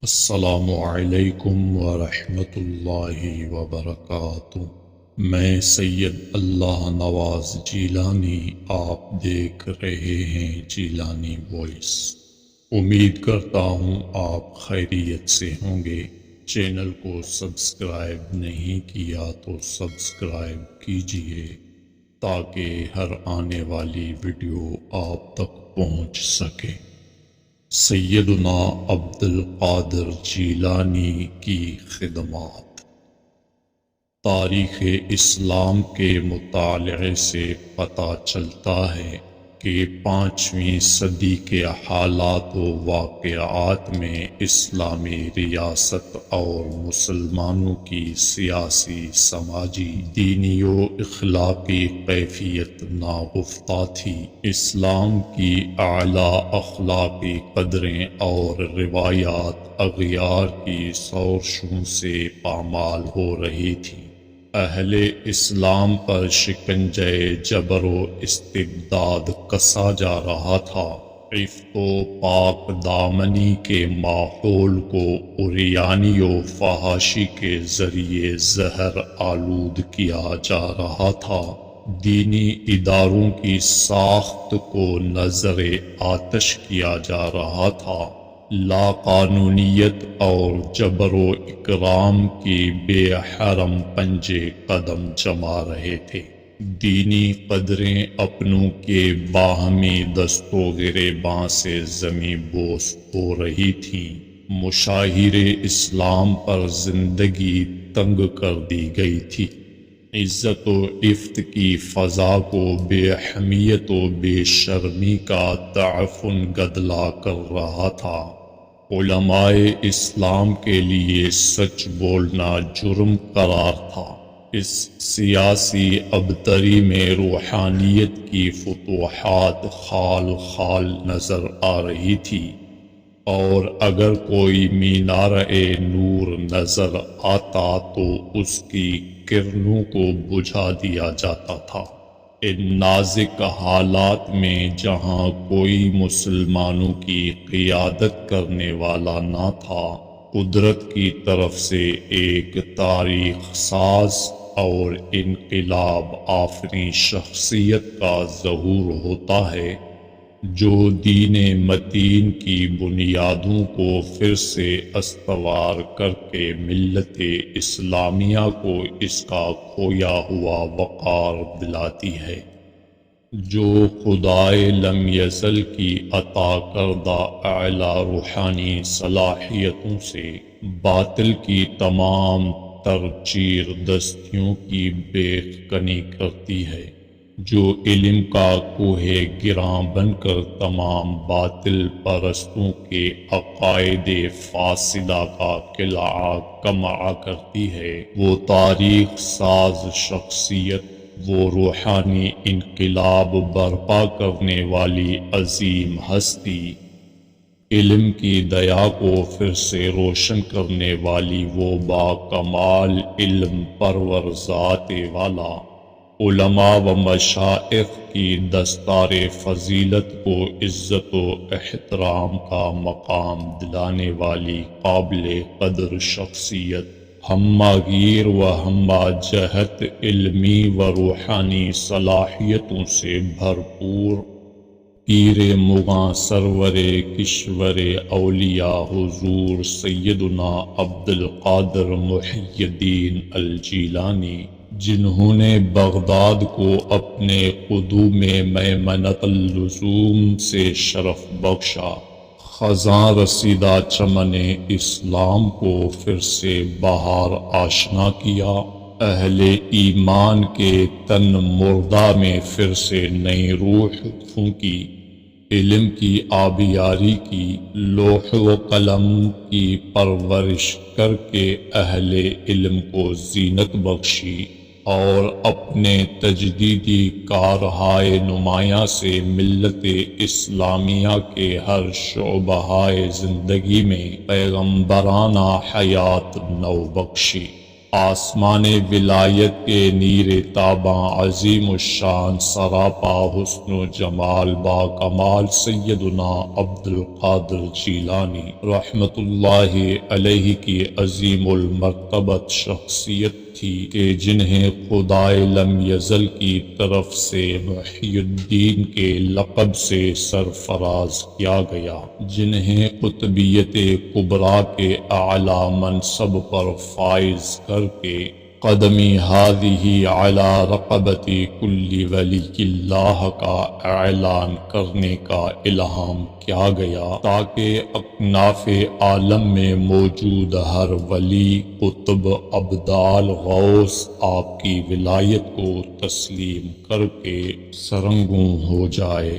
السلام علیکم ورحمۃ اللہ وبرکاتہ۔ میں سید اللہ نواز جیلانی، آپ دیکھ رہے ہیں جیلانی وائس۔ امید کرتا ہوں آپ خیریت سے ہوں گے۔ چینل کو سبسکرائب نہیں کیا تو سبسکرائب کیجیے تاکہ ہر آنے والی ویڈیو آپ تک پہنچ سکے۔ سیدنا عبد القادر جیلانی کی خدمات۔ تاریخ اسلام کے مطالعے سے پتہ چلتا ہے کہ 5ویں صدی کے حالات و واقعات میں اسلامی ریاست اور مسلمانوں کی سیاسی، سماجی، دینی و اخلاقی کیفیت ناگفتہ تھی۔ اسلام کی اعلیٰ اخلاقی قدریں اور روایات اغیار کی شورشوں سے پامال ہو رہی تھی۔ اہل اسلام پر شکنجہ جبر و استبداد کسا جا رہا تھا۔ عفت و پاک دامنی کے ماحول کو عریانی و فحاشی کے ذریعے زہر آلود کیا جا رہا تھا۔ دینی اداروں کی ساخت کو نظر آتش کیا جا رہا تھا۔ لا قانونیت اور جبر و اکرام کی بے حرم پنجے قدم جما رہے تھے۔ دینی قدریں اپنوں کے باہمی دست و گریباں سے زمیں بوس ہو رہی تھیں۔ مشاہیر اسلام پر زندگی تنگ کر دی گئی تھی۔ عزت و عفت کی فضا کو بے حمیت و بے شرمی کا تعفن گدلا کر رہا تھا۔ علماء اسلام کے لیے سچ بولنا جرم قرار تھا۔ اس سیاسی ابتری میں روحانیت کی فتوحات خال خال نظر آ رہی تھی، اور اگر کوئی مینارۂ نور نظر آتا تو اس کی کرنوں کو بجھا دیا جاتا تھا۔ ان نازک حالات میں جہاں کوئی مسلمانوں کی قیادت کرنے والا نہ تھا، قدرت کی طرف سے ایک تاریخ ساز اور انقلاب آفریں شخصیت کا ظہور ہوتا ہے، جو دین متین کی بنیادوں کو پھر سے استوار کر کے ملت اسلامیہ کو اس کا کھویا ہوا وقار دلاتی ہے، جو خدائے لم یزل کی عطا کردہ اعلیٰ روحانی صلاحیتوں سے باطل کی تمام تر چیر دستیوں کی بیخ کنی کرتی ہے، جو علم کا کوہ گراں بن کر تمام باطل پرستوں کے عقائد فاسدہ کا قلعہ کمع کرتی ہے۔ وہ تاریخ ساز شخصیت، وہ روحانی انقلاب برپا کرنے والی عظیم ہستی، علم کی دیا کو پھر سے روشن کرنے والی وہ با کمال علم پرور ذات والا، علماء و مشائخ کی دستار فضیلت کو عزت و احترام کا مقام دلانے والی قابل قدر شخصیت، ہمہ گیر و ہمہ جہت علمی و روحانی صلاحیتوں سے بھرپور، پیر مغاں سرور کشور اولیاء حضور سیدنا عبد القادر محی الدین الجیلانی، جنہوں نے بغداد کو اپنے قدوم میمنۃ اللزوم سے شرف بخشا، خزاں رسیدہ چمن اسلام کو پھر سے بہار آشنا کیا، اہل ایمان کے تن مردہ میں پھر سے نئی روح پھونکی، علم کی آبیاری کی، لوح و قلم کی پرورش کر کے اہل علم کو زینت بخشی، اور اپنے تجدیدی کارہائے نمایاں سے ملت اسلامیہ کے ہر شعبہ زندگی میں پیغمبرانہ حیات نو بخشی۔ آسمان ولایت کے نیر تاباں عظیم الشان سراپا حسن و جمال با کمال سیدنا عبد القادر جیلانی رحمت اللہ علیہ کی عظیم المرتبت شخصیت تھی کہ جنہیں خدائے لم یزل کی طرف سے محی الدین کے لقب سے سرفراز کیا گیا، جنہیں قطبیت کبریٰ کے اعلیٰ منصب پر فائز کر کے قدمی ہادی علی رقبتی کل ولی اللہ کا اعلان کرنے کا الہام کیا گیا، تاکہ اکناف عالم میں موجود ہر ولی قطب ابدال غوث آپ کی ولایت کو تسلیم کر کے سرنگوں ہو جائے۔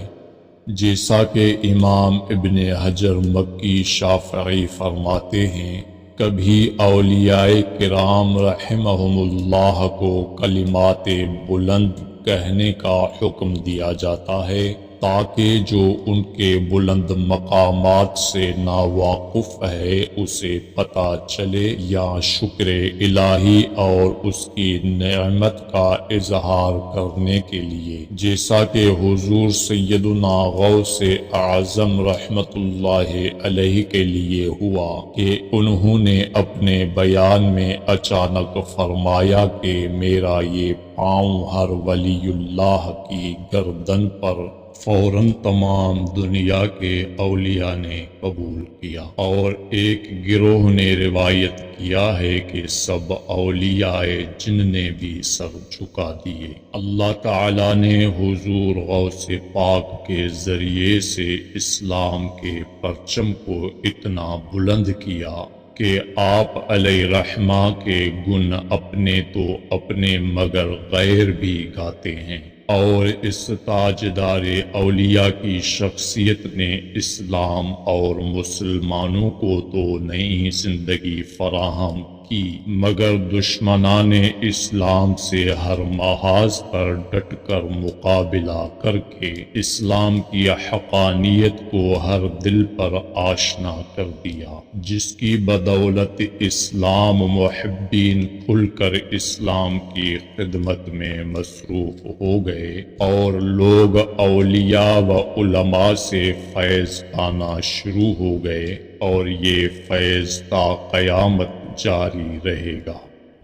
جیسا کہ امام ابن حجر مکی شافعی فرماتے ہیں، کبھی اولیاء کرام رحمہم اللہ کو کلمات بلند کہنے کا حکم دیا جاتا ہے تاکہ جو ان کے بلند مقامات سے ناواقف ہے اسے پتہ چلے، یا شکر الہی اور اس کی نعمت کا اظہار کرنے کے لیے، جیسا کہ حضور سیدنا غوث اعظم رحمت اللہ علیہ کے لیے ہوا کہ انہوں نے اپنے بیان میں اچانک فرمایا کہ میرا یہ پاؤں ہر ولی اللہ کی گردن پر فوراً تمام دنیا کے اولیاء نے قبول کیا، اور ایک گروہ نے روایت کیا ہے کہ سب اولیاء جن نے بھی سر جھکا دیے۔ اللہ تعالیٰ نے حضور غوث پاک کے ذریعے سے اسلام کے پرچم کو اتنا بلند کیا کہ آپ علیہ رحمہ کے گن اپنے تو اپنے مگر غیر بھی گاتے ہیں، اور اس تاجدار اولیاء کی شخصیت نے اسلام اور مسلمانوں کو تو نئی زندگی فراہم کی، مگر دشمنان اسلام سے ہر محاذ پر ڈٹ کر مقابلہ کر کے اسلام کی حقانیت کو ہر دل پر آشنا کر دیا، جس کی بدولت اسلام محبین کھل کر اسلام کی خدمت میں مصروف ہو گئے، اور لوگ اولیاء و علماء سے فیض پانا شروع ہو گئے، اور یہ فیض تا قیامت جاری رہے گا۔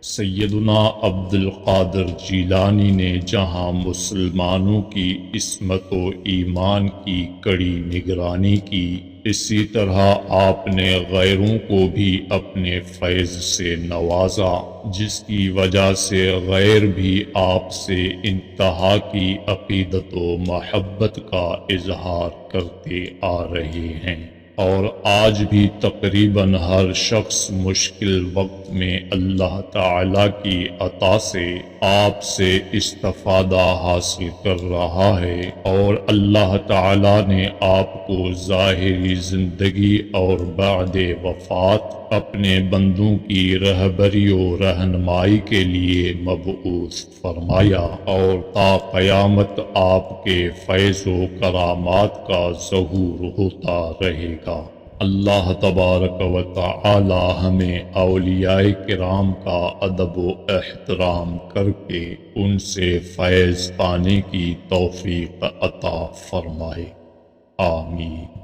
سیدنا عبد القادر جیلانی نے جہاں مسلمانوں کی عصمت و ایمان کی کڑی نگرانی کی، اسی طرح آپ نے غیروں کو بھی اپنے فیض سے نوازا، جس کی وجہ سے غیر بھی آپ سے انتہا کی عقیدت و محبت کا اظہار کرتے آ رہے ہیں، اور آج بھی تقریباً ہر شخص مشکل وقت میں اللہ تعالیٰ کی عطا سے آپ سے استفادہ حاصل کر رہا ہے، اور اللہ تعالیٰ نے آپ کو ظاہری زندگی اور بعد وفات اپنے بندوں کی رہبری و رہنمائی کے لیے مبعوث فرمایا، اور تا قیامت آپ کے فیض و کرامات کا ظہور ہوتا رہے گا۔ اللہ تبارک و تعالی ہمیں اولیاء کرام کا ادب و احترام کر کے ان سے فیض پانے کی توفیق عطا فرمائے، آمین۔